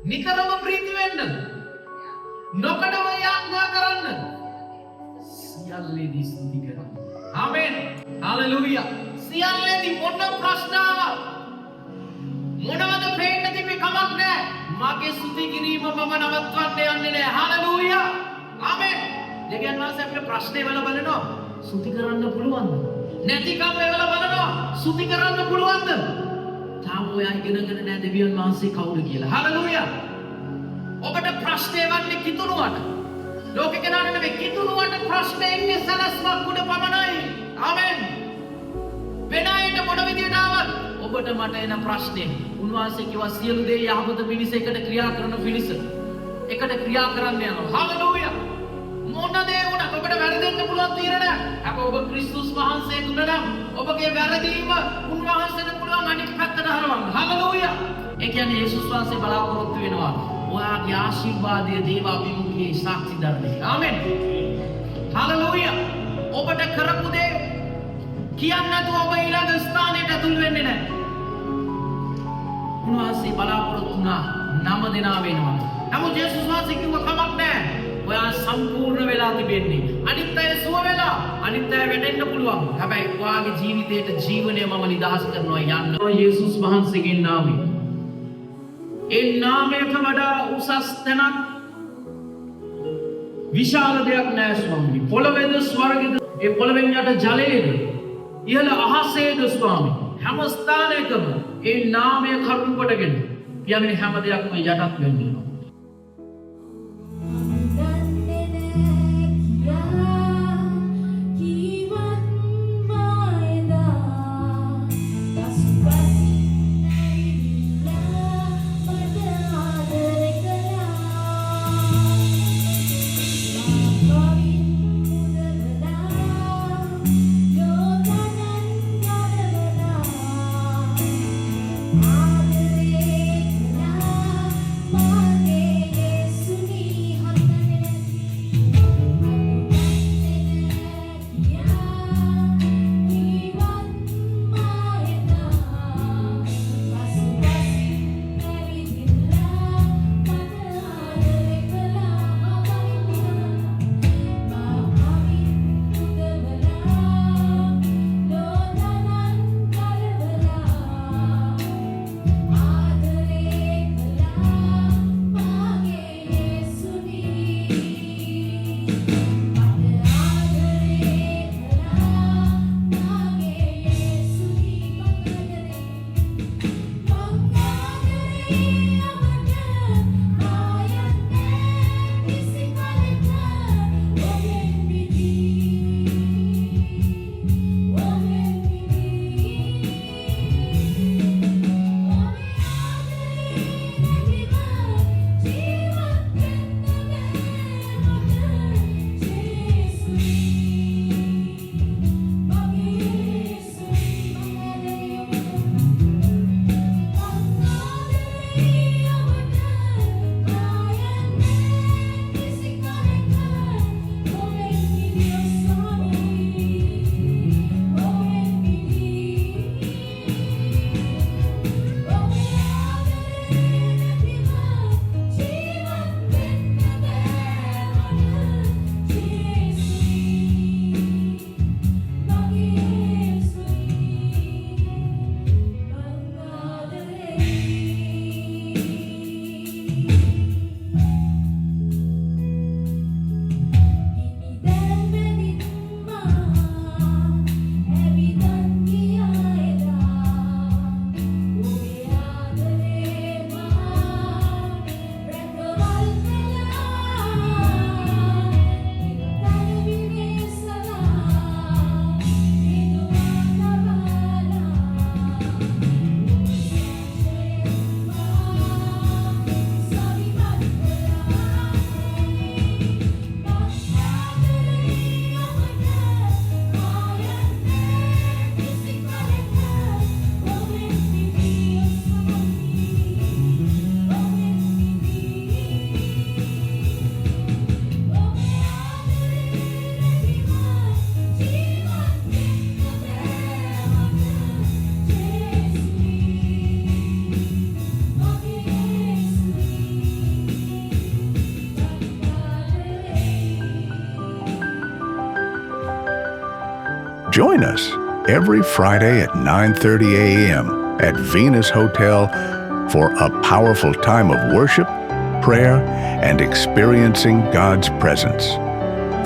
නිතරම ප්‍රීති වෙන්න. නොකඩව යාඥා කරන්න. සියල්ලේදී ස්තුති කරන්න. ආමෙන්. හalleluya. සියල්ලේදී මොන ප්‍රශ්නාවක් මොනවද පේන්න තිබේ කමක් නැහැ. මගේ ස්තුති කිරීම මම නවත්වන්න යන්නේ නැහැ. හalleluya. ආමෙන්. දෙවියන් වහන්සේ අපිට ප්‍රශ්නේ වල බලනවා. ස්තුති කරන්න පුළුවන්ද? නැතිකම් වල බලනවා. ස්තුති කරන්න පුළුවන්ද? තාම ඔයා ඉගෙනගෙන නැහැ දෙවියන් වහන්සේ කවුද කියලා. හalleluya. ඔබට ප්‍රශ්නේ වන්නේ කිතුණුවට. ලෝකේ කෙනාට නෙවෙයි කිතුණුවට ප්‍රශ්නේ ඉන්නේ සලස්මක් උඩ පමණයි. ආමෙන්. වෙන අයට මොන විදියට ආවත් ඔබට මට එන ප්‍රශ්නේ උන්වහන්සේ කිව්වා සියලු දේ යහපත පිණිස එකට ක්‍රියා කරන පිණිස එකට ක්‍රියා කරන්න යනවා. හalleluya. මොන දේ වුණත් ඔබට වැරදෙන්න පුළුවන් තීරණයක්. හැබැයි ඔබ ක්‍රිස්තුස් වහන්සේ තුල නම් ඔබගේ වැරදීම උන්වහන්සේට පුළුවන් අනිත් පැත්තට හරවන්න. හalleluya. ඒ කියන්නේ යේසුස් වහන්සේ බලාපොරොත්තු වෙනවා ඔයාගේ ආශිර්වාදයේ දේව අභිමුඛයේ සාක්ෂි දරන්නේ. ආමෙන්. හalleluya. ඔබට කරපු දේ කියන්න නැතුව ඔබ ඊළඟ ස්ථානයට ඇතුල් වෙන්නේ නැහැ. උන්වහන්සේ බලාපොරොත්තු වුණා 9 දෙනා වෙනවා. නමුත් යේසුස් වහන්සේ කිව්ව කමක් නැහැ. ඔයා සම්පූර්ණ වෙලා තිබෙන්නේ. අනිත් අය සුව වෙලා අනිත් අය වැටෙන්න පුළුවන්. හැබැයි ඔයාගේ ජීවිතේට ජීවනය මම නිදහස් කරනවා යන්න. යේසුස් වහන්සේගේ නාමයෙන්. ඒ නාමයට වඩා උසස් තැනක් විශාල දෙයක් නෑ ස්වාමී. පොළවේද ස්වර්ගෙද ඒ පොළවෙන් යට ජලයේද ඉහළ අහසේද ස්වාමී. හැම ස්ථානයකම ඒ නාමය කරුණු කොටගෙන යන්නේ හැම දෙයක්ම යටත් වෙන්නේ. Amen. Join us every Friday at 9:30 a.m. at Venus Hotel for a powerful time of worship, prayer, and experiencing God's presence.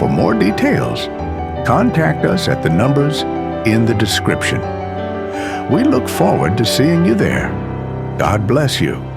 For more details, contact us at the numbers in the description. We look forward to seeing you there. God bless you.